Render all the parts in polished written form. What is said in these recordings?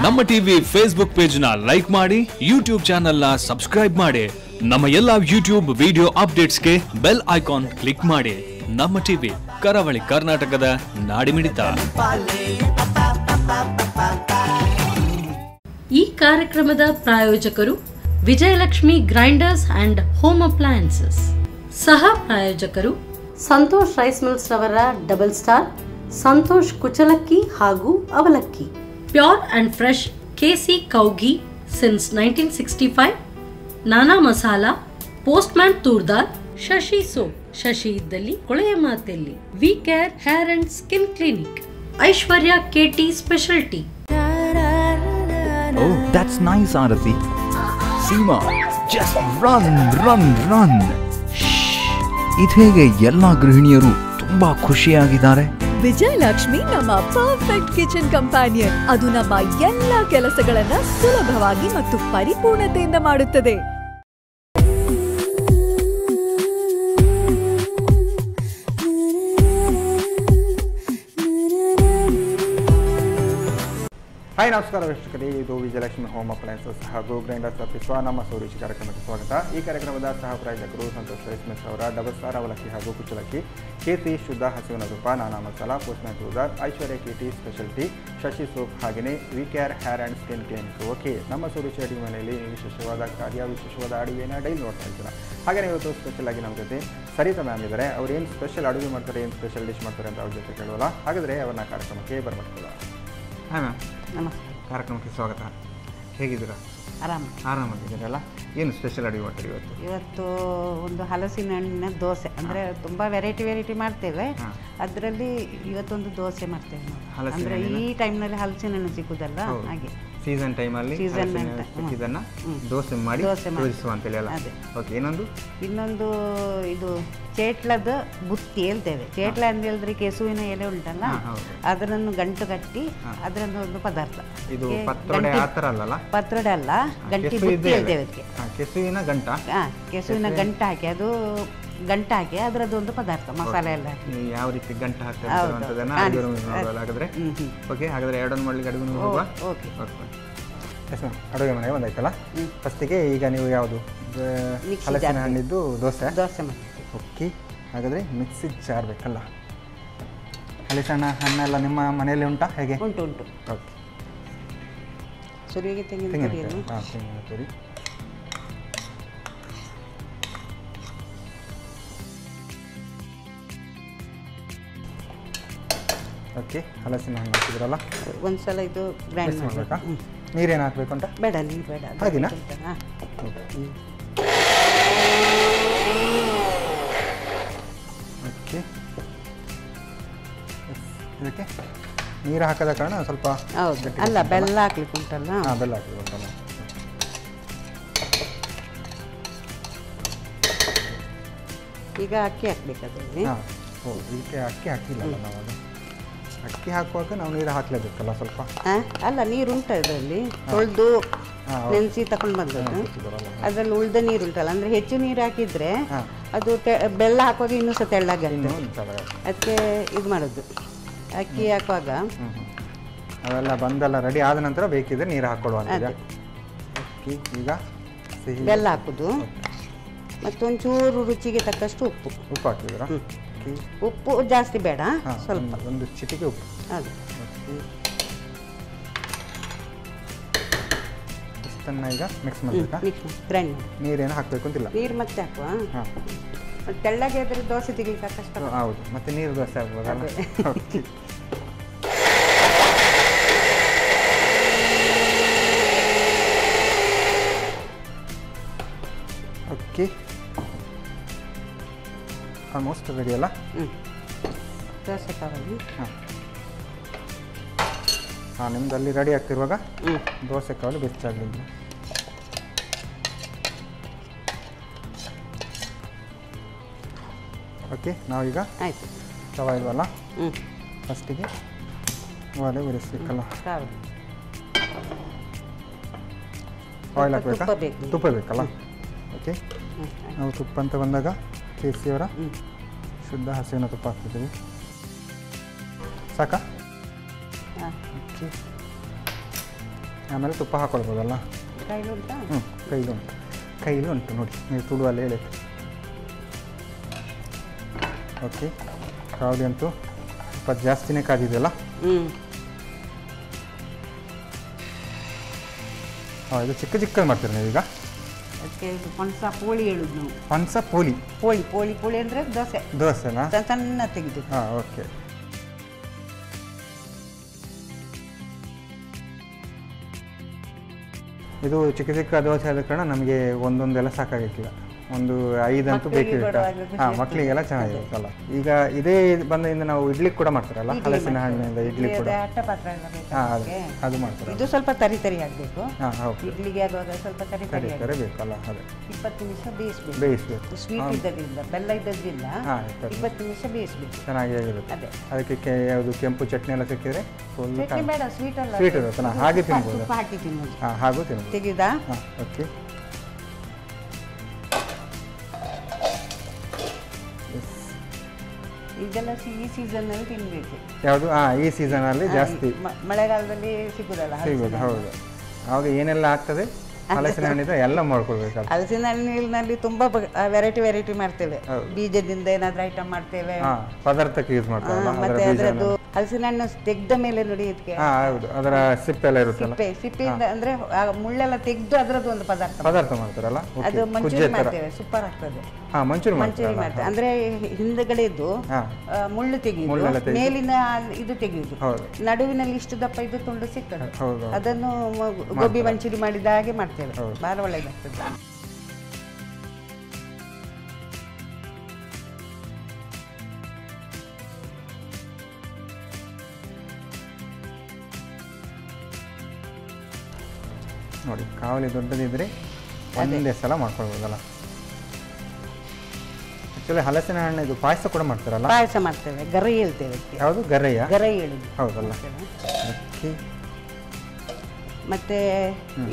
ನಮ್ಮ TV Facebook page ನ like ಮಾಡಿ, ಯೂಟ್ಯೂಬ್ ಚಾನೆಲ್ ನ ಸಬ್ಸ್ಕ್ರೈಬ್ ಮಾಡಿ. ನಮ್ಮ ಎಲ್ಲಾ ಯೂಟ್ಯೂಬ್ ವಿಡಿಯೋ ಅಪ್ಡೇಟ್ಸ್ಗೆ ಬೆಲ್ ಐಕಾನ್ ಕ್ಲಿಕ್ ಮಾಡಿ. ನಮ್ಮ ಟಿವಿ, ಕರಾವಳಿ ಕರ್ನಾಟಕದ ನಾಡಿಮಿಡಿತ. ಈ ಕಾರ್ಯಕ್ರಮದ ಪ್ರಾಯೋಜಕರು Vijayalakshmi grinders and home appliances. ಸಹ ಪ್ರಾಯೋಜಕರು ಸಂತೋಷ್ ರೈಸ್ ಮಿಲ್ಸ್ ರವರ ಡಬಲ್ ಸ್ಟಾರ್, ಸಂತೋಷ್ ಕುಚಲಕ್ಕಿ ಹಾಗೂ ಅವಲಕ್ಕಿ. ಪ್ಯೂರ್ ಅಂಡ್ ಫ್ರೆಶ್ ಕೆಸಿ ಕೌಗಿ since 1965, Nana masala, postman toor dal, Shashi soap, Shashi ಇದ್ದಲ್ಲಿ ಕೊಳೆಯ ಮಾತೆಲ್ಲಿ, V care hair and skin clinic, Aishwarya KT speciality. Oh, that's nice, Arati. Seema, just run. ಇದೀಗ ಎಲ್ಲಾ ಗೃಹಿಣಿಯರು ತುಂಬಾ ಖುಷಿಯಾಗಿದ್ದಾರೆ. ವಿಜಯಲಕ್ಷ್ಮಿ ನಮ್ಮ ಪರ್ಫೆಕ್ಟ್ ಕಿಚನ್ ಕಂಪ್ಯಾನಿಯನ್. ಅದು ನಮ್ಮ ಎಲ್ಲಾ ಕೆಲಸಗಳನ್ನ ಸುಲಭವಾಗಿ ಮತ್ತು ಪರಿಪೂರ್ಣತೆಯಿಂದ ಮಾಡುತ್ತದೆ. ಹಾಯ್, ನಮಸ್ಕಾರ ವೀಕ್ಷಕರೇ. ಇದು ವಿಜಯಲಕ್ಷ್ಮಿ ಹೋಮ್ ಅಪ್ಲಯನ್ಸಸ್ ಹಾಗೂ ಗ್ರೈಂಡರ್ಸ್ ಅರ್ಪಿಸುವ ನಮ್ಮ ಸೋರಿಸಿ ಕಾರ್ಯಕ್ರಮಕ್ಕೆ ಸ್ವಾಗತ. ಈ ಕಾರ್ಯಕ್ರಮದ ಸಹ ಪ್ರಾಯೋಜಕರು ಸಂತೋಷ್ ರೈಸ್ ಮಿಲ್ಸ್ ಅವರ ಡಬಲ್ ಸ್ಟಾರ್ ಅವಲಕ್ಕಿ ಹಾಗೂ ಕುಚ್ಚಲಕ್ಕಿ, ಕೆಸಿ ಶುದ್ಧ ಹಸಿವಿನ ತುಪ್ಪ, ನಾನಾ ಮಸಾಲಾ, ಪೋಸ್ಟ್ಮ್ಯಾನ್ ತೂರ್ದಾರ್, ಐಶ್ವರ್ಯ ಕೆಟಿ ಸ್ಪೆಷಾಲಿಟಿ, ಶಶಿ ಸೋಪ್, ಹಾಗೆಯೇ V care hair and skin clinic. Okay, ನಮ್ಮ ಸೋರಿಸಿ ಅಡುಗೆ ಮನೆಯಲ್ಲಿ ವಿಶೇಷವಾದ ಕಾರ್ಯ, ವಿಶೇಷವಾದ ಅಡುಗೆನ ಡೈಲಿ ನೋಡ್ತಾ ಇದ್ದೀರಾ. ಹಾಗೆಯೇ ಇವತ್ತು ಸ್ಪೆಷಲ್ ಆಗಿ ನಮ್ಮ ಜೊತೆ ಸರಿತಾ ಮ್ಯಾಮ್ ಇದ್ದಾರೆ. ಅವ್ರು ಏನು ಸ್ಪೆಷಲ್ ಅಡುಗೆ ಮಾಡ್ತಾರೆ, ಏನು ಸ್ಪೆಷಲ್ ಡಿಶ್ ಮಾಡ್ತಾರೆ ಅಂತ ಅವ್ರ ಜೊತೆ ಕೇಳೋಲ್ಲ. ಹಾಗಾದರೆ ಅವ್ರನ್ನ ಕಾರ್ಯಕ್ರಮಕ್ಕೆ ಬರ್ಮಾಡ್ಕೊಳ್ಳೋಣ. ಹಾಯ್ ಮ್ಯಾಮ್, ನಮಸ್ತೆ. ಕಾರ್ಯಕ್ರಮಕ್ಕೆ ಸ್ವಾಗತ. ಹೇಗಿದ್ದೀರಾ? ಆರಾಮಾಗಿದ್ದೀರಲ್ಲ? ಏನು ಸ್ಪೆಷಲ್ ಅಡುಗೆ ಮಾಡ್ತೀರಿ ಇವತ್ತು? ಇವತ್ತು ಒಂದು ಹಲಸಿನ ಹಣ್ಣಿನ ದೋಸೆ, ಅಂದರೆ ತುಂಬ ವೆರೈಟಿ ಮಾಡ್ತೇವೆ. ಅದರಲ್ಲಿ ಇವತ್ತೊಂದು ದೋಸೆ ಮಾಡ್ತೇವೆ ನಾವು. ಅಂದರೆ ಈ ಟೈಮ್ನಲ್ಲಿ ಹಲಸಿನ ಹಣ್ಣು ಸಿಗೋದಲ್ಲ, ಹಾಗೆ ಸೀಸನ್ ಟೈಮಲ್ಲಿ ಇದನ್ನು ದೋಸೆ ಮಾಡಿ ತೋರಿಸುವ ಅಂತೇಳಿ ಅಲ್ಲ? ಓಕೆ. ಇನ್ನೊಂದು ಇದು ಚೇಟ್ಲದ ಬುತ್ತಿ ಹೇಳ್ತೇವೆ. ಚೇಟ್ಲ ಅಂತ ಹೇಳಿದ್ರೆ ಕೆಸುವಿನ ಎಲೆ ಉಂಟಲ್ಲ, ಅದನ್ನು ಗಂಟು ಕಟ್ಟಿ ಅದರದ್ದು ಒಂದು ಪದಾರ್ಥ. ಇದು ಪತ್ರೊಡೆ ಅಲ್ಲ, ಗಂಟಿ ಬುತ್ತಿ ಹೇಳ್ತೇವೆ ಅದಕ್ಕೆ. ಕೆಸುವಿನ ಗಂಟ, ಕೆಸುವಿನ ಗಂಟು ಹಾಕಿ, ಅದು ಗಂಟು ಹಾಕಿ ಅದರದ್ದು ಒಂದು ಪದಾರ್ಥ, ಮಸಾಲೆ ಎಲ್ಲ ಹಾಕಿ. ಯಾವ ರೀತಿ ಗಂಟು ಹಾಕ್ತಾರೆ ಹಾಗಾದ್ರೆ? ಓಕೆ, ಹಾಗಾದ್ರೆ ಎರಡನ್ನು ಮಾಡ್ಲಿಕ್ಕೆ ಅಡುಗೆ ಹೋಗುವ. Okay, yes ma'am. ಅಡುಗೆ ಮನೆಗೆ ಬಂದಾಯ್ತಲ್ಲ, ಫಸ್ಟಿಗೆ ಈಗ ನೀವು ಯಾವುದು ಹಲಸಿನ ಹಣ್ಣಿದ್ದು ದೋಸೆ ಮಾಡಿ. ಓಕೆ, ಹಾಗಾದರೆ ಮಿಕ್ಸಿ ಜಾರ್ ಬೇಕಲ್ಲ? ಹಲಸಿನ ಹಣ್ಣೆಲ್ಲ ನಿಮ್ಮ ಮನೆಯಲ್ಲಿ ಉಂಟಾ, ಹೇಗೆ? ಉಂಟು. ಓಕೆ. ಸುರಿಯಿಗೆ ತೆಂಗಿನಕಾಯಿ. ತೆಂಗಿನಕಾಯಿ. ಓಕೆ, ಹಲಸಿನ ಹಣ್ಣು ಹಾಕಿದ್ರಲ್ಲ, ಒಂದ್ಸಲ ಇದು ಗ್ರೈಂಡ್ ಮಾಡಬೇಕಾ? ನೀರೇನು ಹಾಕಬೇಕು ಅಂತ? ಬೇಡ, ನೀರು ಬೇಡ. ಹಾಗೆನಾ? ಓಕೆ. ಇದಕ್ಕೆ ನೀರು ಹಾಕದ ಕಾರಣ ಸ್ವಲ್ಪ. ಹೌದು, ಅಲ್ಲ ಬೆಲ್ಲ ಹಾಕ್ಲಿಕ್ಕೆ ಉಂಟಲ್ಲ. ಬೆಲ್ಲ ಹಾಕ್ಲಿಕ್ಕೆ ಉಂಟಲ್ಲ. ಈಗ ಅಕ್ಕಿ ಹಾಕ್ಬೇಕಾದ್ರೆ. ಇದಕ್ಕೆ ಅಕ್ಕಿ ಹಾಕಿಲ್ಲಲ್ಲ ನಾವು. ಅದು ಅಕ್ಕಿ ಹಾಕುವಾಗ ನಾವು ನೀರು ಹಾಕ್ಲೇಬೇಕಲ್ಲ ಸ್ವಲ್ಪ? ಅಲ್ಲ, ನೀರು ಉಂಟ ಇದರಲ್ಲಿ, ತೊಳೆದು ನೆನೆಸಿ ತಗೊಂಡು ಬಂದದ್ದು. ಅದರಲ್ಲಿ ಉಳ್ದ ನೀರು ಉಂಟಲ್ಲ, ಅಂದರೆ ಹೆಚ್ಚು ನೀರು ಹಾಕಿದರೆ ಅದು ಬೆಲ್ಲ ಹಾಕುವಾಗ ಇನ್ನೂ ಸಹ ತೆಳ್ಳಗಾಗ್ತದೆ. ಅದಕ್ಕೆ ಇದು ಮಾಡೋದು, ಅಕ್ಕಿ ಹಾಕುವಾಗ ಅವೆಲ್ಲ ಬಂದೆಲ್ಲ ರೆಡಿ ಆದ ನಂತರ ಬೇಕಿದ್ರೆ ನೀರು ಹಾಕೊಳ್ಳುವ. ಈಗ ಬೆಲ್ಲ ಹಾಕೋದು, ಮತ್ತೊಂಚೂರು ರುಚಿಗೆ ತಕ್ಕಷ್ಟು ಉಪ್ಪು ಹಾಕಿದ್ರ? ಉಪ್ಪು ಜಾಸ್ತಿ ಬೇಡ, ಸ್ವಲ್ಪ ಒಂದು ಚಿಟಿಕೆ ಉಪ್ಪು. ಅದು ಇಷ್ಟನ್ನು ಈಗ ಮಿಕ್ಸ್ ಮಾಡಬೇಕಾ? ಗ್ರೈಂಡ್ ಮಾಡಿ. ನೀರೇನು ಹಾಕಬೇಕು ಅಂತಿಲ್ಲ? ನೀರು ಮತ್ತೆ ಹಾಕುವ. ತೆಳ್ಳಗೆ ಆದರೆ ದೋಸೆ ತೆಗಿಲಿಕ್ಕೆ ಕಷ್ಟ. ಹೌದು, ಮತ್ತೆ ನೀರು ದೋಸೆ ಆಗ್ಬೋದಲ್ಲ? ಓಕೆ, ಆಲ್ಮೋಸ್ಟ್ ರೆಡಿ ಅಲ್ಲ? ದೋಸೆ ಕಾವಲಿ. ಹಾಂ, ನಿಮ್ದು ಅಲ್ಲಿ ರೆಡಿ ಆಗ್ತಿರುವಾಗ ದೋಸೆ ಕಾವಲಿ ಬೆಚ್ಚಾಗಲಿಲ್ಲ. ಓಕೆ, ನಾವೀಗ ಆಯಿತು. ತವ ಇಲ್ವಲ್ಲ, ಫಸ್ಟಿಗೆ ಒಲೆ ಉರಿಸ್ಬೇಕಲ್ಲ? ಆಯಿಲ್ ಹಾಕಬೇಕಾ? ತುಪ್ಪ ಬೇಕಲ್ಲ? ಓಕೆ, ನಾವು ತುಪ್ಪ ಅಂತ ಬಂದಾಗ KCಯವರ ಶುದ್ಧ ಹಸಿವಿನ ತುಪ್ಪ ಹಾಕ್ತಿದ್ದೀವಿ. ಸಾಕಾ? ಆಮೇಲೆ ತುಪ್ಪ ಹಾಕೊಳ್ಬೋದಲ್ಲ? ಕೈಲಿ ಉಂಟಾ? ಕೈಲಿ ಉಂಟು ನೋಡಿ, ನೀವು ತುಳುವಲ್ಲಿ ಹೇಳಿತ್ತು. ಓಕೆ, ಕಾವಲಿ ಅಂತೂ ಸ್ವಲ್ಪ ಜಾಸ್ತಿನೇ ಕಾದಿದೆಯಲ್ಲ? ಇದು ಚಿಕ್ಕ ಚಿಕ್ಕದು ಮಾಡ್ತೀರಿ ನೀವೀಗ? ಅದಕ್ಕೆ ಪಣಸ ಪೋಳಿ ಹೇಳುದು ನಾವು. ಪಣಸ ಪೋಳಿ? ಪೋಳಿ ಅಂದರೆ ದೋಸೆನಾ? ಸಣ್ಣ ತೆಗೆದು. ಹಾಂ, ಓಕೆ. ಇದು ಚಿಕ್ಕ ಚಿಕ್ಕ ದೋಸೆ ಆದ ಕಾರಣ ನಮಗೆ ಒಂದೊಂದೆಲ್ಲ ಸಾಕಾಗಿಲ್ಲ, ಒಂದು 5 ಅಂತೂ ಬೇಕಿರುತ್ತೆ. ಹಾಂ, ಮಕ್ಕಳಿಗೆಲ್ಲ ಚೆನ್ನಾಗಿರುತ್ತಲ್ಲ. ಈಗ ಇದೇ ಬಂದಿಂದ ನಾವು ಇಡ್ಲಿ ಕೂಡ ಮಾಡ್ತಾರಲ್ಲ, ಹಲಸಿನ ಹಣ್ಣಿನಿಂದ ಇಡ್ಲಿ ಕೂಡ. ಅದು ಮಾಡ್ತಾರೆ. ಇದು ಸ್ವಲ್ಪ ತರಿ ಆಗಬೇಕು. ಹಾಂ, ಹೌದು. ಇಡ್ಲಿಗೆ ಆಗುವಾಗ ಸ್ವಲ್ಪ ತರಿ ಬೇಕಲ್ಲ? ಅದೇ 20 ನಿಮಿಷ ಬೇಯಿಸಬೇಕು. ಸ್ವೀಟ್ ಇದ್ದದ್ರಿಂದ, ಬೆಲ್ಲ ಇದ್ದದ್ರಿಂದ 20 ನಿಮಿಷ ಬೇಯಿಸಬೇಕು. ಚೆನ್ನಾಗಿರುತ್ತೆ. ಅದಕ್ಕೆ ಯಾವುದು ಕೆಂಪು ಚಟ್ನಿ ಎಲ್ಲ ಸಿಕ್ಕಿದ್ರೆ ಚಟ್ನಿ ಬೇಡ, ಸ್ವೀಟ್ ಅಲ್ಲ, ಸ್ವೀಟ್ ಇರುತ್ತಲ್ಲ, ಹಾಗೆ ತಿನ್ಬೋದು. ತುಪ್ಪ ಹಾಕಿ ತಿನ್ಬೋದು. ಹಾಂ, ಹಾಗೂ ತಿನ್ಬೋದು. ತೆಗೆದಾ? ಹಾಂ, ಓಕೆ. ಇದೆಲ್ಲ ಈ ಸೀಸನ್ನಲ್ಲಿ ತಿನ್ನಬೇಕು. ಯಾವುದು? ಈ ಸೀಸನಲ್ಲಿ ಜಾಸ್ತಿ, ಮಳೆಗಾಲದಲ್ಲಿ ಸಿಗೋದಲ್ಲ. ಹೌದು. ಆವಾಗ ಏನೆಲ್ಲ ಆಗ್ತದೆ ಹಲಸಿನ ಹಣ್ಣಿಂದ ಎಲ್ಲ ಮಾಡ್ಕೊಳ್ಬೇಕು. ಹಲಸಿನ ಹಣ್ಣಿನಲ್ಲಿ ತುಂಬಾ ವೆರೈಟಿ ಮಾಡ್ತೇವೆ. ಬೀಜದಿಂದ ಏನಾದ್ರೂ ಐಟಮ್ ಮಾಡ್ತೇವೆ, ಪದಾರ್ಥಕ್ಕೆ ಯೂಸ್ ಮಾಡ್ತೇವೆ. ಮತ್ತೆ ಅದರದ್ದು ಹಲಸಿನ ಹಣ್ಣು ತೆಗ್ದ ಮೇಲೆ ನೋಡಿ ಇದಕ್ಕೆ ಅದರ ಸಿಪ್ಪೆ ಎಲ್ಲ ಇರುತ್ತಲ್ಲ, ಸಿಪ್ಪೆಯಿಂದ ಅಂದ್ರೆ ಮುಳ್ಳೆಲ್ಲ ತೆಗ್ದು ಅದರದ್ದು ಒಂದು ಪದಾರ್ಥ ಮಾಡ್ತಾರಲ್ಲ, ಅದು ಮಂಚೂರಿ ಮಾಡ್ತೇವೆ. ಸೂಪರ್ ಆಗ್ತದೆ. ಮಂಚೂರಿ ಮಾಡ್ತೇವೆ. ಅಂದ್ರೆ ಹಿಂದಗಡೆದು ಮುಳ್ಳು ತೆಗೆಯುದು, ಮೇಲಿನ ಇದು ತೆಗೆಯುದು, ನಡುವಿನಲ್ಲಿ ಇಷ್ಟು ದಪ್ಪ ಇದು ತುಂಡು ಸಿಗ್ತದೆ, ಅದನ್ನು ಗೋಬಿ ಮಂಚೂರಿ ಮಾಡಿದ ಹಾಗೆ ಮಾಡ್ತೇವೆ. ಬಹಳ ಒಳ್ಳೆದಾಗ್ತದೆ. ನೋಡಿ, ಕಾವಲಿ ದೊಡ್ಡದಿದ್ರೆ ಒಂದೇ ಸಲ ಮಾಡ್ಕೊಳ್ಬೋದಲ್ಲ. ಆಕ್ಚುಲಿ ಹಲಸಿನ ಹಣ್ಣು ಇದು ಪಾಯಸ ಕೂಡ ಮಾಡ್ತಾರಲ್ಲ? ಪಾಯಸ ಮಾಡ್ತೇವೆ, ಗರೈ ಹೇಳ್ತೇವೆ. ಯಾವುದು? ಗರೈ ಹೇಳುದು. ಹೌದಲ್ಲ? ಮತ್ತೆ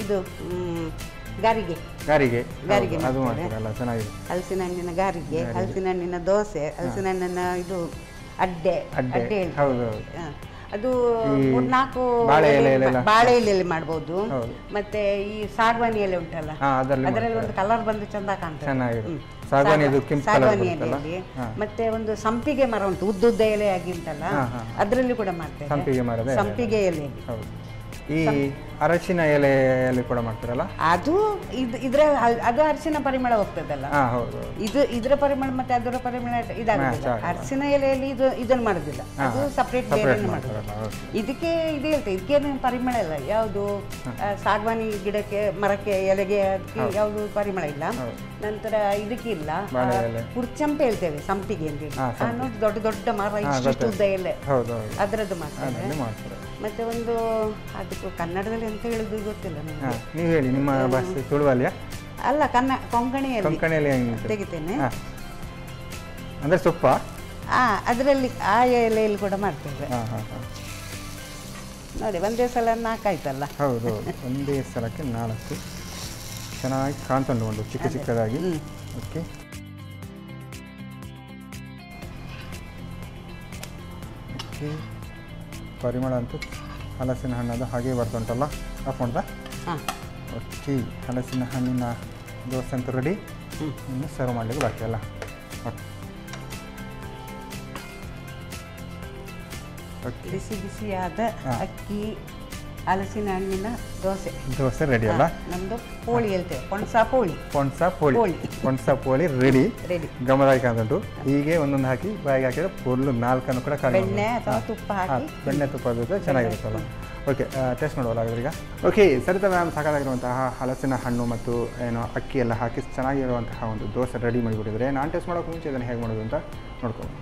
ಇದು ಗಾರಿಗೆ ಅದು ಮಾಡ್ತಾರಲ್ಲ, ಚೆನ್ನಾಗಿದೆ. ಹಲಸಿನ ಹಣ್ಣಿನ ಗಾರಿಗೆ, ಹಲಸಿನ ಹಣ್ಣಿನ ದೋಸೆ, ಹಲಸಿನ ಹಣ್ಣಿನ ಇದು ಅಡ್ಡೆ. ಹೌದು. ಅದು 4 ಬಾಳೆ ಎಲೆಯಲ್ಲಿ ಮಾಡ್ಬೋದು. ಮತ್ತೆ ಈ ಸಾಗವಾನಿ ಎಲೆ ಉಂಟಲ್ಲ, ಅದರಲ್ಲಿ ಒಂದು ಕಲರ್ ಬಂದು ಚಂದ ಕಾಣ್ತದೆ. ಸಾಗವಾನಿ ಎಲೆಯಲ್ಲಿ ಮತ್ತೆ ಒಂದು ಸಂಪಿಗೆ ಮರ ಉಂಟು, ಉದ್ದ ಎಲೆ ಆಗಿಂತಲ್ಲ, ಅದರಲ್ಲಿ ಕೂಡ ಮಾಡ್ತೇವೆ. ಸಂಪಿಗೆ ಎಲೆ. ಈ ಅರಶಿನ ಎಲೆಯಲ್ಲಿ ಕೂಡ ಮಾಡ್ತಾರಲ್ಲ, ಅದು ಅದು ಅರಶಿನ ಪರಿಮಳ ಹೋಗ್ತದಲ್ಲ. ಇದರ ಪರಿಮಳ ಮತ್ತೆ ಅದರ ಪರಿಮಳ ಇದಾಗುದಿಲ್ಲ. ಅರಶಿನ ಎಲೆಯಲ್ಲಿ ಇದನ್ನು ಮಾಡುದಿಲ್ಲ, ಅದು ಸಪರೇಟ್ ಬೇರೆ ಮಾಡ್ತಾರೆ. ಇದಕ್ಕೆ ಇದು ಹೇಳ್ತೇವೆ, ಇದಕ್ಕೇನು ಪರಿಮಳ ಇಲ್ಲ. ಯಾವುದು ಸಾಗವಾನಿ ಗಿಡಕ್ಕೆ, ಮರಕ್ಕೆ, ಎಲೆಗೆ ಯಾವುದು ಪರಿಮಳ ಇಲ್ಲ. ನಂತರ ಇದಕ್ಕೆ ಇಲ್ಲ. ಕುರ್ಚಂಪೆ ಹೇಳ್ತೇವೆ, ಸಂಪಿಗೆ ಅಂತ ಹೇಳಿ ನೋಡಿ, ದೊಡ್ಡ ದೊಡ್ಡ ಮರ ಇಷ್ಟು ಉದ್ದ ಎಲೆ, ಅದರದ್ದು ಮಾಡ್ತಾರೆ. ಮತ್ತೆ ಒಂದು ಅದಕ್ಕೂ ಕನ್ನಡದಲ್ಲಿ ಎಂತ ಹೇಳುದು ಗೊತ್ತಿಲ್ಲ ನನಗೆ. ನೀವು ಹೇಳಿ, ನಿಮ್ಮ ಭಾಷೆ ತುಳುವಲ್ಲಿಯಾ? ಅಲ್ಲ, ಕೊಂಕಣಿಯಲ್ಲಿ ತೆಗಿತೇನೆ. ಅಂದ್ರೆ ಸೊಪ್ಪ ಅದರಲ್ಲಿ ಆ ಎಲೆಯಲ್ಲಿ ಕೂಡ ಮಾಡ್ತೇವೆ. ನೋಡಿ, ಒಂದೇ ಸಲ 4 ಆಯ್ತಲ್ಲ? ಹೌದು, ಒಂದೇ ಸಲಕ್ಕೆ 4 ಚೆನ್ನಾಗಿ ಕಾಣ್ತಂಡು, ಒಂದು ಚಿಕ್ಕ ಚಿಕ್ಕದಾಗಿ. ಓಕೆ, ಪರಿಮಳ ಅಂತೂ ಹಲಸಿನ ಹಣ್ಣದು ಹಾಗೆ ಬರ್ತುಂಟಲ್ಲ, ಹಾಕೊಂಡ. ಓಕೆ, ಹಲಸಿನ ಹಣ್ಣಿನ ದೋಸೆ ಅಂತೂ ರೆಡಿ. ಇನ್ನು ಸರ್ವ್ ಮಾಡಲಿಕ್ಕೆ ಬಾಕಿ ಅಲ್ಲ. ಬಿಸಿ ಬಿಸಿಯಾದ ಅಕ್ಕಿ ಹಲಸಿನ ಹಣ್ಣಿನ ದೋಸೆ ರೆಡಿ ಅಲ್ಲ? ನಮ್ದು ಪೋಳಿ ಹೇಳ್ತೇವೆ, ಪೊಣಸ ಪೋಳಿ ರೆಡಿ. ಗಮನವಾಗಿ ಕಾಣುಂಟು. ಹೀಗೆ ಒಂದೊಂದು ಹಾಕಿ ಬಾಯಿಗೆ ಹಾಕಿದ್ರೆ ಫುಲ್ 4 ಕೂಡ ಬೆಣ್ಣೆ ಅಥವಾ ತುಪ್ಪ ಹಾಕಿ, ಬೆಣ್ಣೆ ತುಪ್ಪ ಜೊತೆ ಚೆನ್ನಾಗಿರುತ್ತಲ್ಲ. ಓಕೆ, ಟೇಸ್ಟ್ ಮಾಡುವಲ್ಲ ಈಗ. ಓಕೆ, ಸರಿತಾ ಮ್ಯಾಮ್, ಸಾಕಾಗಿರುವಂತಹ ಹಲಸಿನ ಹಣ್ಣು ಮತ್ತು ಅಕ್ಕಿ ಎಲ್ಲ ಹಾಕಿ ಚೆನ್ನಾಗಿರುವಂತಹ ಒಂದು ದೋಸೆ ರೆಡಿ ಮಾಡಿಬಿಟ್ಟಿದ್ರೆ, ನಾನು ಟೇಸ್ಟ್ ಮಾಡೋಕೆ ಮುಂಚೆ ಇದನ್ನು ಹೇಗೆ ಮಾಡೋದು ಅಂತ ನೋಡ್ಕೊಂಡು.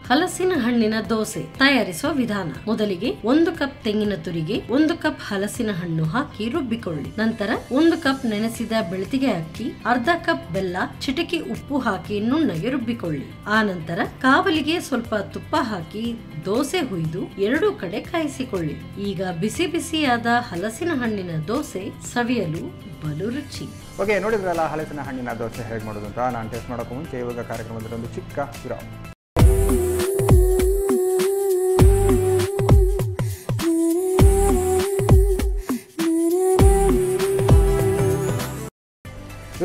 ಹಲಸಿನ ಹಣ್ಣಿನ ದೋಸೆ ತಯಾರಿಸುವ ವಿಧಾನ. ಮೊದಲಿಗೆ 1 ಕಪ್ ತೆಂಗಿನ ತುರಿಗೆ 1 ಕಪ್ ಹಲಸಿನ ಹಣ್ಣು ಹಾಕಿ ರುಬ್ಬಿಕೊಳ್ಳಿ. ನಂತರ 1 ಕಪ್ ನೆನೆಸಿದ ಬೆಳ್ತಿಗೆ ಅಕ್ಕಿ, ಅರ್ಧ ಕಪ್ ಬೆಲ್ಲ, ಚಿಟಿಕೆ ಉಪ್ಪು ಹಾಕಿ ನುಣ್ಣಗೆ ರುಬ್ಬಿಕೊಳ್ಳಿ. ಆ ನಂತರ ಕಾವಲಿಗೆ ಸ್ವಲ್ಪ ತುಪ್ಪ ಹಾಕಿ ದೋಸೆ ಹುಯ್ದು 2 ಕಡೆ ಕಾಯಿಸಿಕೊಳ್ಳಿ. ಈಗ ಬಿಸಿ ಬಿಸಿಯಾದ ಹಲಸಿನ ಹಣ್ಣಿನ ದೋಸೆ ಸವಿಯಲು ಬಲು ರುಚಿ. ಓಕೆ, ನೋಡಿದ್ರಲ್ಲ ಹಲಸಿನ ಹಣ್ಣಿನ ದೋಸೆ ಹೇಗೆ ಮಾಡೋದು ಅಂತ. ನಾನು ಟೇಸ್ಟ್ ಮಾಡೋಕೆ ಮುಂಚೆ ಇವಾಗ ಕಾರ್ಯಕ್ರಮದಲ್ಲಿ ಒಂದು ಚಿಕ್ಕ ವಿರಾಮ.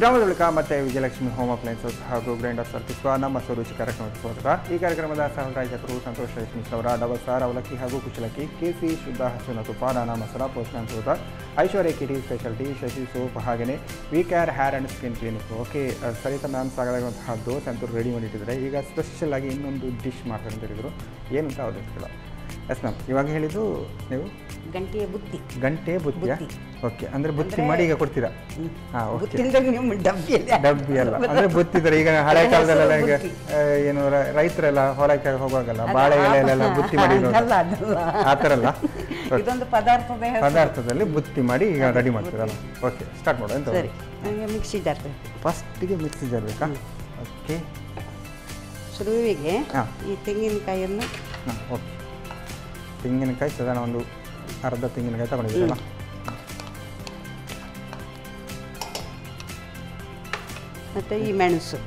ವಿರಾಮದ ಬಳಿಕ ಮತ್ತೆ ವಿಜಯಲಕ್ಷ್ಮಿ ಹೋಮ್ ಅಪ್ಲೈನ್ಸಸ್ ಹಾಗೂ ಗ್ರೈಂಡರ್ಸ್ ಅರ್ಪಿಸುವ ನಮ್ಮ ಸ್ವರುಚಿ ಕಾರ್ಯಕ್ರಮಕ್ಕೆ ಸ್ವಾಗತ. ಈ ಕಾರ್ಯಕ್ರಮದ ಸಹಪ್ರಾಯೋಜಕರು ಸಂತೋಷ್ ರೈಸ್ ಮಿಲ್ಸ್ ಅವರ ಡಬಲ್ ಸ್ಟಾರ್ ಅವಲಕ್ಕಿ ಹಾಗೂ ಕುಚ್ಚಲಕ್ಕಿ, KC ಶುದ್ಧ ಹಸುವಿನ ತುಪ್ಪ, ನಾನಾ ಮಸಾಲ, ಪೋಷಕಾಂಶಯುತ, Aishwarya KT speciality, Shashi soap, ಹಾಗೆಯೇ V care hair and skin clinic. Okay, Saritha ma'am ಸಾಗಲಾಗುವಂತಹ ದೋಸೆ ಅಂತೂ ರೆಡಿ ಮಾಡಿಟ್ಟಿದ್ದಾರೆ. ಈಗ ಸ್ಪೆಷಲ್ ಆಗಿ ಇನ್ನೊಂದು ಡಿಶ್ ಮಾಡ್ತಾರೆ ಅಂತ ಹೇಳಿದರು. ಏನು ಅಂತ ಅವ್ರು ಎಸ್ ಮ್ಯಾಮ್, ಇವಾಗ ಹೇಳಿದ್ದು ನೀವು ಗಂಟೆಯ ಬುತ್ತಿ. ಗಂಟೆ ಬುತ್ತಿಯ? ಓಕೆ, ಅಂದರೆ ಬುತ್ತಿ ಮಾಡಿ ಈಗ ಕೊಡ್ತೀರಾ? ಹಾಂ, ಓಕೆ. ಡಬ್ಬಿ ಅಲ್ಲ, ಅಂದರೆ ಬುತ್ತಿದ್ದಾರೆ. ಈಗ ಹಳೆ ಕಾಲದಲ್ಲೆಲ್ಲ ಈಗ ಏನು ರೈತರೆಲ್ಲ ಹೊಲಕ್ಕೆ ಹೋಗುವಾಗಲ್ಲ ಬಾಳೆ ಎಲೆಯಲ್ಲೆಲ್ಲ ಬುತ್ತಿ ಮಾಡಿ ಆ ಥರ ಅಲ್ಲ, ಇದೊಂದು ಪದಾರ್ಥದಲ್ಲಿ ಬುತ್ತಿ ಮಾಡಿ ಈಗ ರೆಡಿ ಮಾಡ್ತೀರಲ್ಲ. ಓಕೆ, ಸ್ಟಾರ್ಟ್ ಮಾಡೋದು. ಎಂತ ನನಗೆ ಮಿಕ್ಸಿ ಜಾರ್ ಫಸ್ಟಿಗೆ ಮಿಕ್ಸಿ ಜಾರ್ ಬೇಕಾ? ಓಕೆ, ಶುರುವಿಗೆ ಈ ತೆಂಗಿನಕಾಯಿಯನ್ನು ಹಾಂ, ಓಕೆ. ತೆಂಗಿನಕಾಯಿ ಸಾಧಾರಣ ಒಂದು ಅರ್ಧ ತೆಂಗಿನಕಾಯಿ ತಗೊಂಡಿದ್ದೀರಲ್ಲ. ಮತ್ತು ಈ ಮೆಣಸು.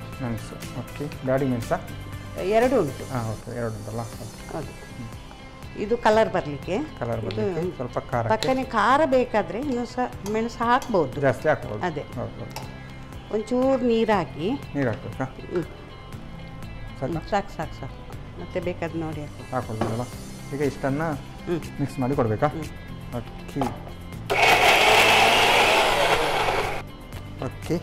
ಓಕೆ. ಗಾಡಿ ಮೆಣಸಾ? ಎರಡು ಉಂಟು. ಹಾಂ, ಓಕೆ, ಎರಡು ಉಂಟಲ್ಲ. ಹೌದು. ಇದು ಕಲರ್ ಬರಲಿಕ್ಕೆ ಸ್ವಲ್ಪ ಖಾರ. ಪಕ್ಕನೆ ಖಾರ ಬೇಕಾದರೆ ಇನ್ನೂ ಸಹ ಮೆಣಸು ಹಾಕ್ಬೋದು, ಜಾಸ್ತಿ ಹಾಕ್ಬೋದು. ಅದೇ, ಒಂಚೂರು ನೀರು ಹಾಕಿ. ನೀರು ಹಾಕ್ಬೇಕಾ? ಸಾಕು ಸಾಕು ಸಾಕು. ಮತ್ತೆ ಬೇಕಾದ್ರೆ ನೋಡಿ ಹಾಕೊಳ್ಳೋದಲ್ಲ. ಈಗ ಇಷ್ಟನ್ನು ಮಿಕ್ಸ್ ಮಾಡಿ ಕೊಡಬೇಕಾ? Okay okay.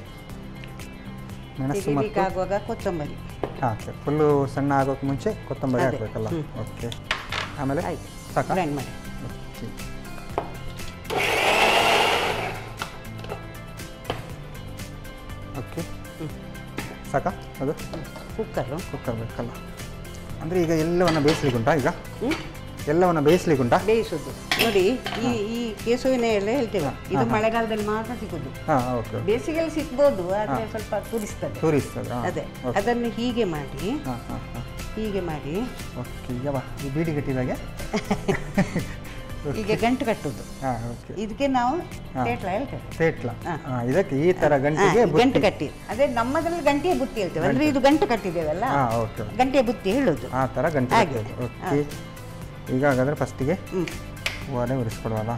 ಮೆಣಸು ಮತ್ತು ಆಗುವಾಗ ಕೊತ್ತಂಬರಿ. ಹಾಂ, ಸರಿ. ಫುಲ್ಲು ಸಣ್ಣ ಆಗೋಕ್ಕೆ ಮುಂಚೆ ಕೊತ್ತಂಬರಿ ಹಾಕಬೇಕಲ್ಲ. ಓಕೆ, ಆಮೇಲೆ ಸಾಕು ಗ್ರೈಂಡ್ ಮಾಡಿ. ಓಕೆ, ಸಾಕಾ? ಅದು ಕುಕ್ಕರ್ ಬೇಕಲ್ಲ. ಅಂದರೆ ಈಗ ಎಲ್ಲವನ್ನು ಬೇಯಿಸ್ಲಿಕ್ಕುಂಟಾ? ಈಗ ಎಲ್ಲವನ್ನು ಬೇಯಿಸ್ಲಿಕ್ಕುಂಟಾ? ಬೇಯಿಸೋದು ನೋಡಿ. ಈ ಕೇಸುವಿನ ಎಲೆ ಹೇಳ್ತೇವೆ, ಇದು ಮಳೆಗಾಲದಲ್ಲಿ ಮಾತ್ರ ಸಿಗೋದು. ಬೇಸಿಗೆಯಲ್ಲಿ ಸಿಗ್ಬೋದು, ಆದರೆ ಸ್ವಲ್ಪ ತುರಿಸ್ತದೆ. ಅದೇ, ಅದನ್ನು ಹೀಗೆ ಮಾಡಿ ಹೀಗೆ ಮಾಡಿ. ಓಕೆ, ಈಗ ಈ ಬೀಡಿ ಕಟ್ಟಿದಾಗೆ ಈಗ ಗಂಟು ಕಟ್ಟುದು. ಇದಕ್ಕೆ ನಾವು ತೇಟ್ಲ ಹೇಳ್ತೇವೆ. ತೇಟ್ಲ, ಇದಕ್ಕೆ ಈ ತರ ಗಂಟು ಕಟ್ಟಿ. ಅದೇ ನಮ್ಮದ್ರಲ್ಲಿ ಗಂಟೆಯ ಬುತ್ತಿ ಹೇಳ್ತೇವೆ. ಅಂದ್ರೆ ಇದು ಗಂಟು ಕಟ್ಟಿದ್ದೇವಲ್ಲ, ಗಂಟೆಯ ಬುತ್ತಿ ಹೇಳುದು ಆ ತರ ಗಂಟೆ. ಓಕೆ, ಈಗ ಹಾಗಾದ್ರೆ ಫಸ್ಟಿಗೆ ಒಲೆ ಉರಿಸ್ಕೊಡುವಲ್ಲ.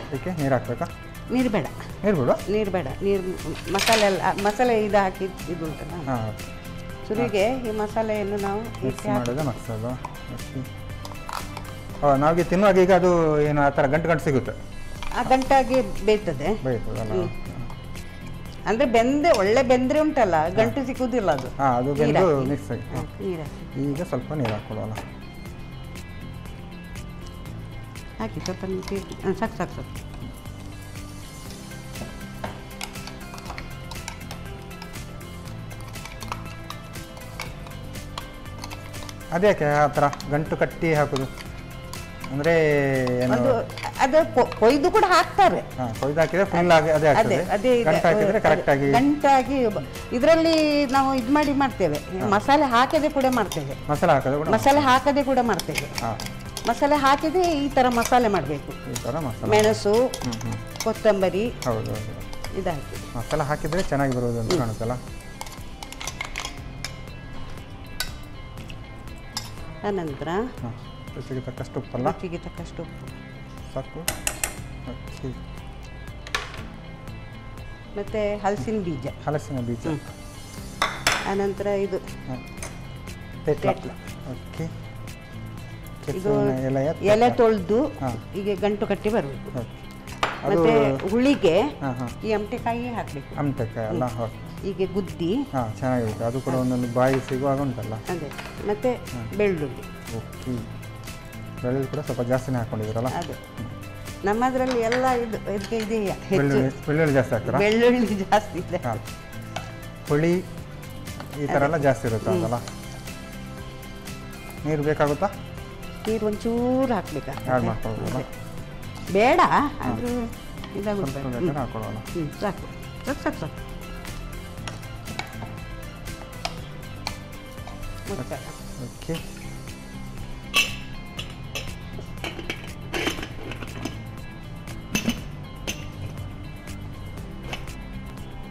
ಅದಕ್ಕೆ ನೀರು ಹಾಕ್ಬೇಕಾ? ನೀರು ಬೇಡ. ನೀರು ಬೇಡ. ನೀರು ಮಸಾಲೆ ಇದು ಹಾಕಿ ಇದು ಉಂಟಲ್ಲ. ಶುರುವಿಗೆ ಈ ಮಸಾಲೆಯನ್ನು ನಾವು ಮಾಡೋದು ಮಸಾಲ. ನಾವಿಗೆ ತಿನ್ನುವಾಗ ಈಗ ಅದು ಏನು ಆ ಥರ ಗಂಟು ಸಿಗುತ್ತೆ. ಆ ಗಂಟಾಗಿ ಬೇಯ್ತದೆ. ಅಂದ್ರೆ ಒಳ್ಳೆ ಬೆಂದ್ರೆ ಉಂಟಲ್ಲ, ಗಂಟು ಸಿಕ್ಕುದಿಲ್ಲ ಅದು. ಅದು ಬೆಂದು ಮಿಕ್ಸ್ ಆಗಿ. ಈಗ ಸ್ವಲ್ಪ ನೀರು ಹಾಕೊಳ್ಳೋಲ್ಲ. ಹಾಕಿ ಸ್ವಲ್ಪ ಸಾಕು ಸಾಕು ಸಾಕು. ಅದ್ಯಾಕೆ ಆ ಥರ ಗಂಟು ಕಟ್ಟಿ ಹಾಕೋದು? ಅಂದರೆ ಅದು ಕೊಯ್ದು ಕೂಡ ಹಾಕ್ತಾರೆ. ಕೊಯ್ದು ಹಾಕಿದ್ರೆ ಫುಲ್ ಆಗಿ ಅದೇ ಹಾಕಿದ್ರೆ ಕರೆಕ್ಟಾಗಿ ಗಂಟಾಗಿ. ಇದರಲ್ಲಿ ನಾವು ಇದು ಮಾಡಿ ಮಾಡ್ತೇವೆ, ಮಸಾಲೆ ಹಾಕದೆ ಕೂಡ ಮಾಡ್ತೇವೆ. ಮಸಾಲೆ ಹಾಕದೆ ಕೂಡ ಮಾಡ್ತೇವೆ. ಮಸಾಲೆ ಹಾಕಿದ್ರೆ ಈ ಥರ ಮಸಾಲೆ ಮಾಡಬೇಕು. ಮೆಣಸು, ಕೊತ್ತಂಬರಿ ಇದಾಕಿ ಮಸಾಲೆ ಹಾಕಿದ್ರೆ ಚೆನ್ನಾಗಿ ಬರೋದು ಅಂತ ಕಾಣುತ್ತಲ್ಲ. ಆನಂತರ ರುಚಿಗೆ ತಕ್ಕಷ್ಟು ಉಪ್ಪಲ್ಲ. ರುಚಿಗೆ ತಕ್ಕಷ್ಟು ಉಪ್ಪು ಸಾಕು. ಮತ್ತು ಹಲಸಿನ ಬೀಜ. ಆನಂತರ ಇದು ಓಕೆ. ಇದು ಎಲೆ ತೊಳೆದು ಹೀಗೆ ಗಂಟು ಕಟ್ಟಿ ಬರಬೇಕು. ಮತ್ತೆ ಹುಳಿಗೆ ಈ ಅಮಟೆಕಾಯಿ ಹಾಕಬೇಕು. ಅಮಟೆಕಾಯಿ ಅಲ್ಲ, ಹೀಗೆ ಗುದ್ದಿ ಚೆನ್ನಾಗಿರುತ್ತೆ. ಅದು ಕೂಡ ಒಂದೊಂದು ಬಾಯಿ ಸಿಗುವಾಗ ಉಂಟಲ್ಲ. ಅದೇ. ಮತ್ತೆ ಬೆಳ್ಳುಳ್ಳಿ. ಓಕೆ, ಬೆಳ್ಳುಳ್ಳಿ ಕೂಡ ಸ್ವಲ್ಪ ಜಾಸ್ತಿನೇ ಹಾಕೊಂಡಿದ್ದೀರಲ್ಲ. ಅದೇ, ನಮ್ಮದ್ರಲ್ಲಿ ಎಲ್ಲ ಇದಕ್ಕೆ ಇದೆಯಾ? ಬೆಳ್ಳುಳ್ಳಿ ಜಾಸ್ತಿ ಹಾಕ್ತಾರೆ. ಬೆಳ್ಳುಳ್ಳಿ ಜಾಸ್ತಿ ಇದೆ. ಹುಳಿ ಈ ಥರ ಎಲ್ಲ ಜಾಸ್ತಿ ಇರುತ್ತೆ ಅದಲ್ಲ. ನೀರು ಬೇಕಾಗುತ್ತಾ? ನೀರು ಒಂಚೂರು ಹಾಕ್ಬೇಕಾ? ಆ್ಯಡ್ ಮಾಡ್ಕೊಳ್ಳೋದು ಬೇಡ, ಆದರೂ ಇದಾಗುತ್ತೆ. ಹಾಕೊಳ್ಳೋಣ. ಸಾಕು ಸಾಕು ಸಾಕು ಸಾಕು. Okay,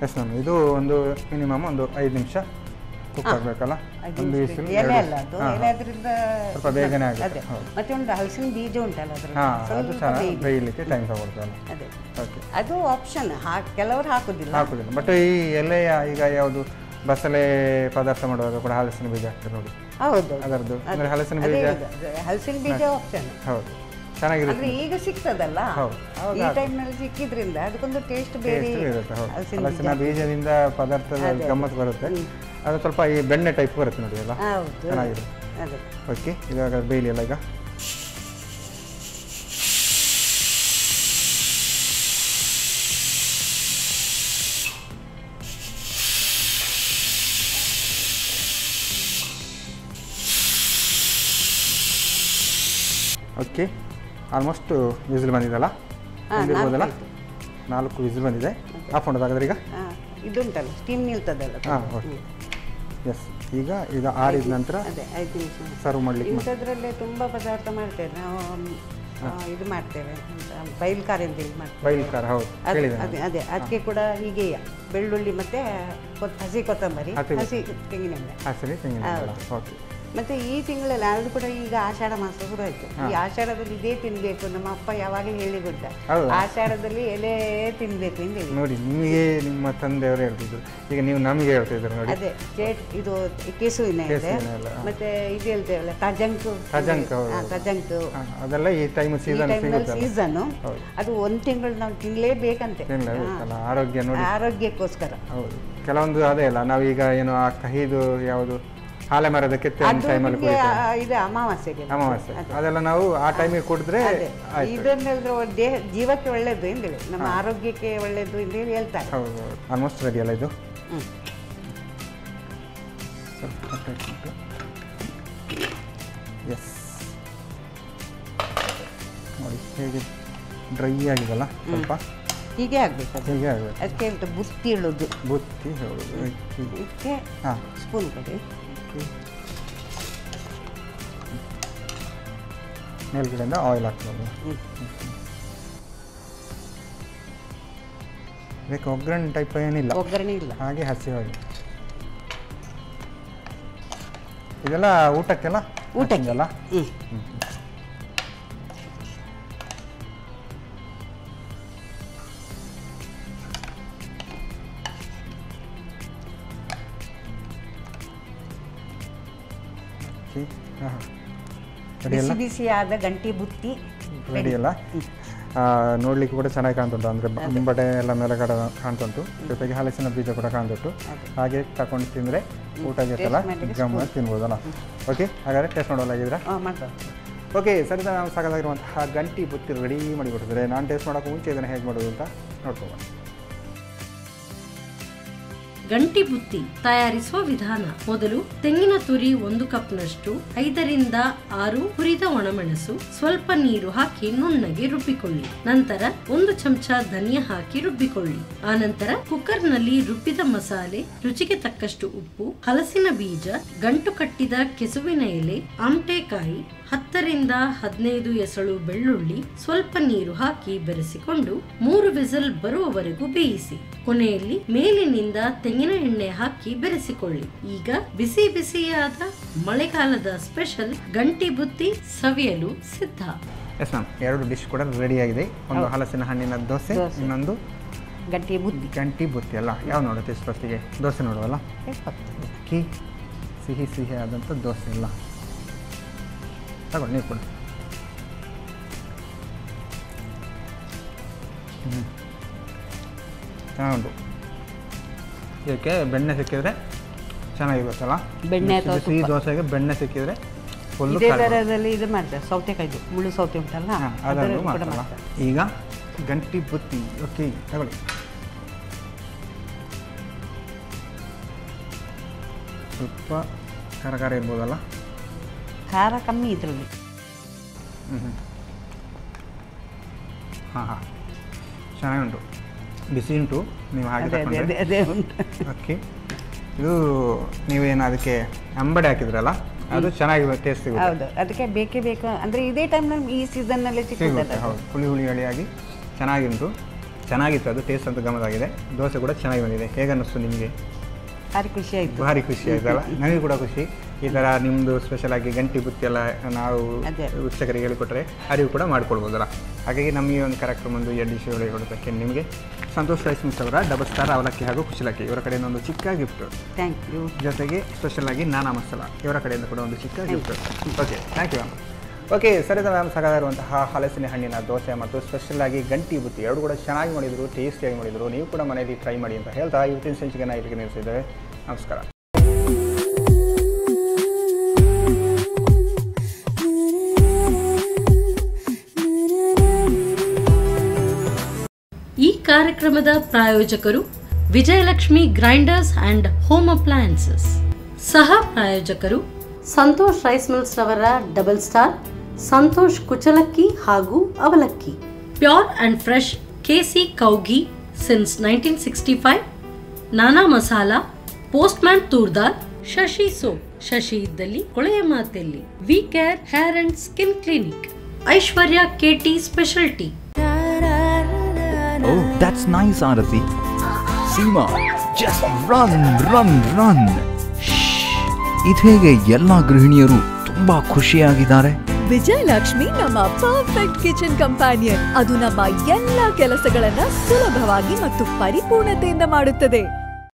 yes ma'am. ಇದು ಒಂದು ಮಿನಿಮಮ್ ಒಂದು 5 ನಿಮಿಷ ಕುಕ್ ಆಗಬೇಕಲ್ಲ ಒಂದು ವಿಸಿಲ್ ಎಲೆ ಅಲ್ಲ ಅದು ಎಲೆ ಅದರಿಂದ ಸ್ವಲ್ಪ ಬೇಗನೆ ಅದೇ ಆಗುತ್ತೆ. ಹೌದು. ಮತ್ತೆ ಒಂದು ಹಲಸಿನ ಬೀಜ ಉಂಟಲ್ಲ ಅದು ಚೆನ್ನಾಗಿ ಬೇಯಲಿಕ್ಕೆ ಟೈಮ್ ತಗೊಳ್ತಲ್ಲ. ಅದೇ ಓಕೆ, ಅದು ಆಪ್ಷನ್ ಕೆಲವರು ಹಾಕೋದಿಲ್ಲ. ಬಟ್ ಈ ಎಲೆಯ ಈಗ ಯಾವುದು ಬಸಳೆ ಪದಾರ್ಥ ಮಾಡುವಾಗ ಕೂಡ ಹಲಸಿನ ಬೀಜ ಹಾಕ್ತಾರೆ ನೋಡಿ. ಹೌದು, ಅದರದ್ದು ಅಂದರೆ ಹಲಸಿನ ಬೀಜ ಹಲಸಿನ ಬೀಜ ಆಪ್ಷನ್. ಹೌದು, ಚೆನ್ನಾಗಿರುತ್ತೆ. ಅಂದ್ರೆ ಈಗ ಸಿಗ್ತದಲ್ಲ, ಈ ಟೈಮ್ನಲ್ಲಿ ಸಿಕ್ಕಿದ್ರಿಂದ ಅದಕ್ಕೊಂದು ಟೇಸ್ಟ್ ಬೇರೆ ಇರುತ್ತೆ. ಹೌದು, ಹಲಸಿನ ಬೀಜದಿಂದ ಪದಾರ್ಥದ ಗಮ್ಮತ್ತು ಬರುತ್ತೆ. ಅದು ಸ್ವಲ್ಪ ಈ ಬೆಣ್ಣೆ ಟೈಪ್ ಬರುತ್ತೆ ನೋಡಿ ಅಲ್ಲ, ಚೆನ್ನಾಗಿದೆ. ಅದೇ ಓಕೆ, ಇವಾಗ ಬೇಯಲಿ ಅಲ್ಲ ಈಗ. ಓಕೆ, ಆಲ್ಮೋಸ್ಟ್ ವಿಸಿಲ್ ಬಂದಿದೆಲ್ಲ, ಬಂದಿರ್ಬೋದಲ್ಲ. 4 ವಿಸಿಲ್ ಬಂದಿದೆ. ಆಫ್ ಮಾಡೋದು ಹಾಗಾದ್ರೆ ಈಗ. ಇದು ಉಂಟಲ್ಲ ಸ್ಟೀಮ್ ನಿಲ್ತದಲ್ಲ. ಹಾಂ, ಓಕೆ, ಎಸ್. ಈಗ ಇದು ಆರಿದ ನಂತರ ಅದೇ 5 ನಿಮಿಷ ಸರ್ವ್ ಮಾಡಲಿಕ್ಕೆ. ಇಂಥದ್ರಲ್ಲೇ ತುಂಬ ಪದಾರ್ಥ ಮಾಡ್ತೇವೆ ನಾವು. ಇದು ಮಾಡ್ತೇವೆ ಅಂತ ಬೈಲ್ ಖಾರ ಅಂತ ಹೇಳಿ ಮಾಡ್ತೇವೆ. ಬೈಲ್ ಖಾರ, ಹೌದು, ಹೇಳಿದೆ. ಅದೇ ಅದಕ್ಕೆ ಕೂಡ ಹೀಗೆ ಬೆಳ್ಳುಳ್ಳಿ ಮತ್ತೆ ಹಸಿ ಕೊತ್ತಂಬರಿ, ಹಸಿ ತೆಂಗಿನೆಣ್ಣೆ. ಹಸಿ ತೆಂಗಿನೆಣ್ಣೆ, ಓಕೆ. ಮತ್ತೆ ಈ ತಿಂಗಳಲ್ಲಿ ಅದು ಕೂಡ ಈಗ ಆಷಾಢ ಮಾಸ ಶುರು ಆಯ್ತು. ಈ ಆಷಾಢದಲ್ಲಿ ಇದೇ ತಿನ್ಬೇಕು. ನಮ್ಮ ಅಪ್ಪ ಯಾವಾಗಲೂ ಹೇಳಿ ಕೊಟ್ಟ, ಆಷಾಢದಲ್ಲಿ ಎಲೆ ತಿನ್ಬೇಕು ಅಂತ ಹೇಳಿ. ನೋಡಿ, ನಿಮಗೆ ನಿಮ್ಮ ತಂದೆಯವರು ಹೇಳ್ತಿದ್ರು, ಈಗ ನೀವು ನಮಗೆ ಹೇಳ್ತಿದ್ರು ನೋಡಿ. ಅದೇ ಇದು ಕೆಸುವಿನ ಎಲೆ, ಮತ್ತೆ ಇದು ಹೇಳ್ತೇವಲ್ಲ ಕಜಂಕು, ಕಜಂಕು ಅದೆಲ್ಲ ಈ ಟೈಮ್ ಸೀಸನ್. ಅದು 1 ತಿಂಗಳು ನಾವು ತಿನ್ಲೇಬೇಕಂತೆ, ಆರೋಗ್ಯ ನೋಡಿ, ಆರೋಗ್ಯಕ್ಕೋಸ್ಕರ. ಹೌದು, ಕೆಲವೊಂದು ಅದೇ ಅಲ್ಲ, ನಾವೀಗ ಏನು ಆ ಕಹಿದು ಯಾವುದು ಹಾಲೆ ಮರದ ಕೆತ್ತೆ ಟೈಮಲ್ಲಿ ಇದು ಅಮಾವಾಸ್ಯೆಗೆ, ಅದೆಲ್ಲ ನಾವು ಆ ಟೈಮಿಗೆ ಕುಡಿದ್ರೆ ಇದನ್ನೆಲ್ಲ ಜೀವಕ್ಕೆ ಒಳ್ಳೇದು ಎಂದೇಳಿ, ನಮ್ಮ ಆರೋಗ್ಯಕ್ಕೆ ಒಳ್ಳೇದು ಎಂದು ಹೇಳಿ ಹೇಳ್ತಾರೆ. ಹೌದು, ಆಲ್ಮೋಸ್ಟ್ ರೆಡಿ ಅಲ್ಲ ಇದು. ಎಸ್, ನೋಡಿ ಹೇಗೆ ಡ್ರೈ ಆಗಿದಲ್ಲ, ಸ್ವಲ್ಪ ಹೀಗೆ ಆಗಬೇಕು. ಹೀಗೆ ಆಗಬೇಕು. ಅದಕ್ಕೆ ಹೇಳ್ತಾ ಬುತ್ತಿ ಇಳೋದು. ಬುತ್ತಿ ಹೇಳೋದು. ಇದಕ್ಕೆ ಸ್ಪೂನ್ ಕೊಡಿ. ಮೇಲ್ಗಡೆಯಿಂದ ಆಯಿಲ್ ಹಾಕ್ಬೋದು. ಇದಕ್ಕೆ ಒಗ್ಗರಣೆ ಟೈಪ್ ಏನಿಲ್ಲ, ಒಗ್ಗರಣೆ ಇಲ್ಲ, ಹಾಗೆ ಹಸಿ ಆಯಿಲ್. ಇದೆಲ್ಲ ಊಟಕ್ಕೆಲ್ಲ ಊಟಕ್ಕೆಲ್ಲ. ಬಿಸಿ ಬಿಸಿಯಾದ ಗಂಟಿ ಬುತ್ತಿ ರೆಡಿ ಅಲ್ಲ. ನೋಡ್ಲಿಕ್ಕೆ ಕೂಡ ಚೆನ್ನಾಗಿ ಕಾಣ್ತುಂಟು, ಅಂದರೆ ಮುಂಬಡೆ ಎಲ್ಲ ಮೇಲೆಗಡೆ ಕಾಣ್ತುಂಟು, ಜೊತೆಗೆ ಹಲಸಿನ ಬೀಜ ಕೂಡ ಕಾಣ್ತುಂಟು. ಹಾಗೆ ತಗೊಂಡು ತಿಂದರೆ ಊಟ ಜೊತೆಲ್ಲ ಗಮ್ಮತ್ ತಿನ್ಬೋದಲ್ಲ. ಓಕೆ, ಹಾಗಾದರೆ ಟೇಸ್ಟ್ ಮಾಡೋಲಾಗಿದ್ರೆ ಓಕೆ. ಸರಿ, ನಾವು ಸಾಕಾಗಿರುವಂತಹ ಗಂಟಿ ಬುತ್ತಿ ರೆಡಿ ಮಾಡಿ ಕೊಡ್ತಿದ್ರೆ, ನಾನು ಟೇಸ್ಟ್ ಮಾಡೋಕ್ಕೂ ಮುಂಚೆ ಇದನ್ನು ಹೇಗೆ ಮಾಡೋದು ಅಂತ ನೋಡ್ಕೊಳ್ಳೋಣ. ಗಂಟಿ ಬುತ್ತಿ ತಯಾರಿಸುವ ವಿಧಾನ. ಮೊದಲು ತೆಂಗಿನ ತುರಿ 1 ಕಪ್ನಷ್ಟು, 5 ರಿಂದ 6 ಹುರಿದ ಒಣಮೆಣಸು, ಸ್ವಲ್ಪ ನೀರು ಹಾಕಿ ನುಣ್ಣಗೆ ರುಬ್ಬಿಕೊಳ್ಳಿ. ನಂತರ 1 ಚಮಚ ಧನಿಯಾ ಹಾಕಿ ರುಬ್ಬಿಕೊಳ್ಳಿ. ಆನಂತರ ಕುಕ್ಕರ್ ನಲ್ಲಿ ರುಬ್ಬಿದ ಮಸಾಲೆ, ರುಚಿಗೆ ತಕ್ಕಷ್ಟು ಉಪ್ಪು, ಹಲಸಿನ ಬೀಜ, ಗಂಟು ಕಟ್ಟಿದ ಕೆಸುವಿನ ಎಲೆ, ಆಮಟೆಕಾಯಿ, 10 ರಿಂದ 15 ಎಸಳು ಬೆಳ್ಳುಳ್ಳಿ, ಸ್ವಲ್ಪ ನೀರು ಹಾಕಿ ಬೆರೆಸಿಕೊಂಡು 3 ವಿಸಿಲ್ ಬರುವವರೆಗೂ ಬೇಯಿಸಿ. ಕೊನೆಯಲ್ಲಿ ಮೇಲಿನಿಂದ ತೆಂಗಿನ ಎಣ್ಣೆ ಹಾಕಿ ಬೆರೆಸಿಕೊಳ್ಳಿ. ಈಗ ಬಿಸಿ ಬಿಸಿಯಾದ ಮಳೆಗಾಲದ ಸ್ಪೆಷಲ್ ಗಂಟಿ ಬುತ್ತಿ ಸವಿಯಲು ಸಿದ್ಧ. ಎಸ್ ಮ್ಯಾಮ್, 2 ಡಿಶ್ ಕೂಡ ರೆಡಿ ಆಗಿದೆ. ಒಂದು ಹಲಸಿನ ಹಣ್ಣಿನ ದೋಸೆ, ಇನ್ನೊಂದು ಗಂಟಿ ಬುತ್ತಿ ಅಲ್ಲ. ಯಾವ ನೋಡುತ್ತೆ ಫಸ್ಟಿಗೆ? ದೋಸೆ ನೋಡುವಲ್ಲ. ಅಕ್ಕಿ ಸಿಹಿ ಸಿಹಿ ಆದಂಥ ದೋಸೆ ಇಲ್ಲ. ತಗೊಳ್ಳಿ, ನೀವು ಕೂಡ. ಚೆನ್ನಾಗುಂಟು. ಇದಕ್ಕೆ ಬೆಣ್ಣೆ ಸಿಕ್ಕಿದ್ರೆ ಚೆನ್ನಾಗಿರುತ್ತಲ್ಲ. ಬೆಣ್ಣೆ ಸಿಹಿ ದೋಸೆಗೆ ಬೆಣ್ಣೆ ಸಿಕ್ಕಿದ್ರೆ ಫುಲ್ಲು. ಇದು ಮಾಡ್ತಾರೆ ಸೌತೆಕಾಯ್ದು, ಮುಳ್ಳು ಸೌತೆ ಉಂಟಲ್ಲ, ಅದನ್ನು ಮಾಡ್ತಾರಲ್ಲ. ಈಗ ಗಂಟಿ ಬುತ್ತಿ. ಓಕೆ, ತಗೊಳ್ಳಿ. ಸ್ವಲ್ಪ ಖಾರ ಖಾರ ಇರ್ಬೋದಲ್ಲ? ಖಾರ ಕಮ್ಮಿ ಇದರಲ್ಲಿ. ಹಾಂ, ಚೆನ್ನಾಗುಂಟು, ಬಿಸಿ ಉಂಟು. ನೀವು ಹಾಗೆ ಅದೇ ಉಂಟು. ಓಕೆ, ಇದು ನೀವೇನು ಅದಕ್ಕೆ ಅಂಬಡೆ ಹಾಕಿದ್ರಲ್ಲ, ಅದು ಚೆನ್ನಾಗಿ ಟೇಸ್ಟ್ ಸಿಗುತ್ತೆ. ಹೌದು, ಅದಕ್ಕೆ ಬೇಕೇ ಬೇಕು. ಅಂದರೆ ಇದೇ ಟೈಮ್ನಲ್ಲಿ ಈ ಸೀಸನ್ನಲ್ಲಿ ಸಿಗುತ್ತೆ. ಹೌದು, ಹುಳಿ ಹುಳಿಯಾಗಿ ಚೆನ್ನಾಗಿತ್ತು. ಅದು ಟೇಸ್ಟ್ ಅಂತ ಗಮನವಾಗಿದೆ. ದೋಸೆ ಕೂಡ ಚೆನ್ನಾಗಿ ಬಂದಿದೆ. ಹೇಗೆ ಅನ್ನಿಸ್ತು ನಿಮಗೆ? ಭಾರಿ ಖುಷಿ ಆಯಿತು. ಭಾರಿ ಖುಷಿ ಆಯ್ತಲ್ಲ, ನನಗೆ ಕೂಡ ಖುಷಿ. ಈ ಥರ ನಿಮ್ಮದು ಸ್ಪೆಷಲ್ ಆಗಿ ಗಂಟಿ ಬುತ್ತಿ ಎಲ್ಲ ನಾವು ವೀಕ್ಷಕರಿಗೆ ಹೇಳಿಕೊಟ್ರೆ ಅರಿವು ಕೂಡ ಮಾಡ್ಕೊಳ್ಬೋದಲ್ಲ. ಹಾಗಾಗಿ ನಮಗೆ ಒಂದು ಕಾರ್ಯಕ್ರಮ ಒಂದು ಡಿಶ್ ಹೇಳಿಕೊಡೋದಕ್ಕೆ ನಿಮಗೆ ಸಂತೋಷ್ ರೈಸ್ ಮಿಲ್ಸ್ ಅವರ ಡಬಲ್ ಸ್ಟಾರ್ ಅವಲಕ್ಕಿ ಹಾಗೂ ಕುಶಲಕ್ಕಿ ಇವರ ಕಡೆಯಿಂದ ಒಂದು ಚಿಕ್ಕ ಗಿಫ್ಟ್. Thank you. ಜೊತೆಗೆ ಸ್ಪೆಷಲ್ ಆಗಿ ನಾನಾ ಮಸಾಲ ಇವರ ಕಡೆಯಿಂದ ಕೂಡ ಒಂದು ಚಿಕ್ಕ gift. Okay, thank you ma'am. Okay, Saritha ma'am, ಸಾಕಾಗಿರುವಂತಹ ಹಲಸಿನ ಹಣ್ಣಿನ ದೋಸೆ ಮತ್ತು ಸ್ಪೆಷಲ್ ಆಗಿ ಗಂಟಿ ಬುತ್ತಿ ಎರಡು ಕೂಡ ಚೆನ್ನಾಗಿ ಮಾಡಿದರು, ಟೇಸ್ಟಿಯಾಗಿ ಮಾಡಿದರು. ನೀವು ಕೂಡ ಮನೆಯಲ್ಲಿ ಟ್ರೈ ಮಾಡಿ ಅಂತ ಹೇಳ್ತಾ ಇವತ್ತಿನ ಸಂಚಿಕೆನ ಇಲ್ಲಿಗೆ ನಿಲ್ಲಿಸಿದ್ದೇವೆ. ನಮಸ್ಕಾರ. ಈ ಕಾರ್ಯಕ್ರಮದ ಪ್ರಾಯೋಜಕರು Vijayalakshmi grinders and home appliances. ಸಹ ಪ್ರಾಯೋಜಕರು ಸಂತೋಷ್ ರೈಸ್ ಮಿಲ್ಸ್ ರವರ ಡಬಲ್ ಸ್ಟಾರ್, ಸಂತೋಷ್ ಕುಚಲಕ್ಕಿ ಹಾಗೂ ಅವಲಕ್ಕಿ. ಪ್ಯೂರ್ ಅಂಡ್ ಫ್ರೆಶ್ ಕೆಸಿ ಕೌಘಿ since 1965. Nana masala, postman toor dal, Shashi soap, Shashi ಇದ್ದಲ್ಲಿ ಕೊಳೆಯ ಮಾತೆಲ್ಲಿ, V care hair and skin clinic, Aishwarya KT speciality. Oh, that's nice, Arati. Seema, just run, run, run. ಇದು ಹೇಗೆ ಎಲ್ಲ ಗೃಹಿಣಿಯರು ತುಂಬಾ ಖುಷಿಯಾಗಿದ್ದಾರೆ? ವಿಜಯಲಕ್ಷ್ಮಿ ನಮ್ಮ ಪರ್ಫೆಕ್ಟ್ ಕಿಚನ್ ಕಂಪ್ಯಾನಿಯನ್. ಅದು ನಮ್ಮ ಎಲ್ಲ ಕೆಲಸಗಳನ್ನ ಸುಲಭವಾಗಿ ಮತ್ತು ಪರಿಪೂರ್ಣತೆಯಿಂದ ಮಾಡುತ್ತದೆ.